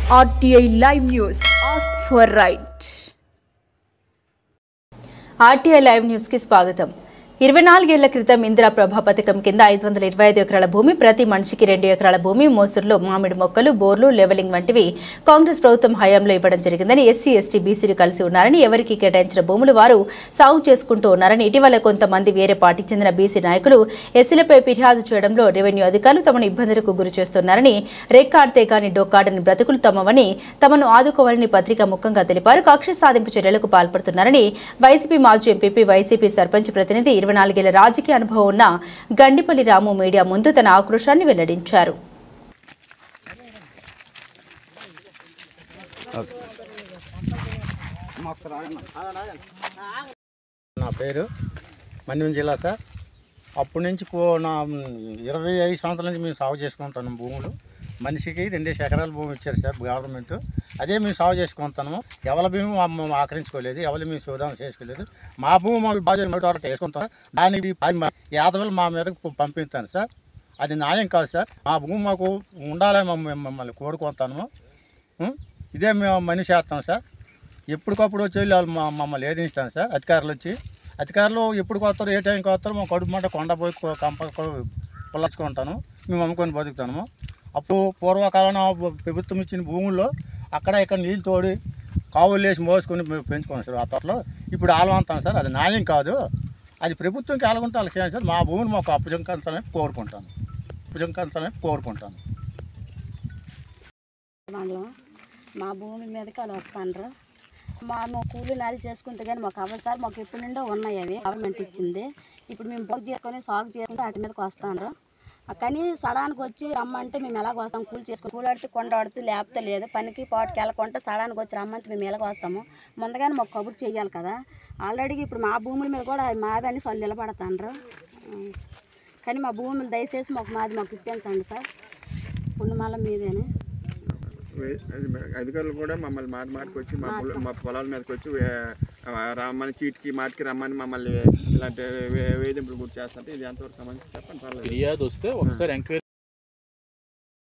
RTI Live News. Ask for right. RTI Live News की स्वागतम. 24 ఏళ్ల క్రితం ఇందిరా ప్రభ పథకం కింద 525 ఎకరాల భూమి, ప్రతి మనిషికి 2 ఎకరాల భూమి, మోసూరులో మామిడి మొక్కలు, బోర్లు, లెవెలింగ్ వంటివి కాంగ్రెస్ ప్రభుత్వం హయాంలో ఇవ్వడం జరిగిందని, ఎస్సీ, ఎస్టీ, బీసీలు కలిసి ఉన్నారని, ఎవరికి కేటాయించిన భూములు వారు సాగు చేసుకుంటూ ఉన్నారని, ఇటీవల కొంతమంది వేరే పార్టీకి చెందిన బీసీ నాయకులు ఎస్సీలపై ఫిర్యాదు చేయడంలో రెవెన్యూ అధికారులు తమను ఇబ్బందులకు గురి చేస్తున్నారని, రేక్కాడితే గాని డొక్కాడని బ్రతుకులు తమవని, తమను ఆదుకోవాలని పత్రికా ముఖంగా తెలిపారు. కక్ష సాధింపు చర్యలకు పాల్పడుతున్నారని వైసీపీ మాజీ ఎంపీపీ, వైసీపీ సర్పంచ్ ప్రతినిధి, 24 ఏళ్ల రాజకీయ అనుభవం ఉన్న గండిపల్లి రాము మీడియా ముందు తన ఆక్రోశాన్ని వెల్లడించారు. నా పేరు మన్యం జిల్లా సార్. అప్పటి నుంచి నా 25 సంవత్సరాల నుంచి మేము సాగు చేసుకుంటున్నాం. భూములు మనిషికి 2 ఎకరాల భూమి ఇచ్చారు సార్ గవర్నమెంట్. అదే మేము సాగు చేసుకుంటున్నాము. ఎవరి భూమి ఆక్రమించుకోలేదు, ఎవరి మేము శోధన చేసుకోలేదు. మా భూమి మాకు బాగా వేసుకుంటాం. దానికి యాదవులు మా మీదకు పంపిస్తాను సార్. అది న్యాయం కాదు సార్. మా భూమి మాకు ఉండాలని మమ్మల్ని కోరుకుంటాము. ఇదే మేము మనిషి చేస్తాం సార్. ఎప్పటికప్పుడు వచ్చి వాళ్ళు మమ్మల్ని ఏదిస్తాను సార్. అధికారులు ఎప్పుడు వస్తారు, ఏ టైంకి వస్తారు, మా కడుపు మంట కొండ పోయి పొల్లచుకుంటాను. మేము అమ్ముకొని బతుకుతాము. అప్పుడు పూర్వకాలంలో ప్రభుత్వం ఇచ్చిన భూముల్లో అక్కడ ఇక్కడ నీళ్ళు తోడి కావులు వేసి మోసుకొని పెంచుకున్నాం సార్. ఆ తోటలో ఇప్పుడు ఆలవంతాను సార్. అది న్యాయం కాదు. అది ప్రభుత్వంకి ఆలకుంటే వాళ్ళకి ఏం సార్. మా భూమిని మాకు అప్పజంకాలని కోరుకుంటాను. మా భూమి మీదకి వాళ్ళు వస్తాను. మా కూలి నాలి చేసుకుంటే కానీ మాకు అవ్వదు సార్. మాకు ఎప్పుడు నుండో ఉన్నాయి, అవి గవర్నమెంట్ ఇచ్చింది. ఇప్పుడు మేము బొగ్గు చేసుకొని సాగు చేసుకుంటే వాటి మీదకి వస్తాను. కానీ సడానికి వచ్చి రమ్మంటే మేము ఎలాగ వస్తాం. కూలి చేసుకుని కూలాడితే కొండాడితే లేకపోతే లేదు. పనికి పాటుకి వెళ్ళకుంటే సడానికి వచ్చి రమ్మంటే మేము ఎలాగ వస్తాము. ముందుగానే మాకు కబురు చేయాలి కదా. ఆల్రెడీ ఇప్పుడు మా భూముల మీద కూడా మావి అని వాళ్ళు నిలబడతాండ్రు. కానీ మా భూములు దయచేసి మాకు ఇప్పించండి సార్. పుణ్యమాల మీదేనే అధికారులు కూడా మమ్మల్ని మాటికి వచ్చి మా పొలాల మీదకి వచ్చి రమ్మని చీటికి మాటికి రమ్మని మమ్మల్ని ఇలాంటి వేధింపులు గుర్తు చేస్తుంటే ఇది ఎంతవరకు సంబంధించి చెప్పండి. ఫిర్యాదు వస్తే ఒకసారి ఎంక్వైరీ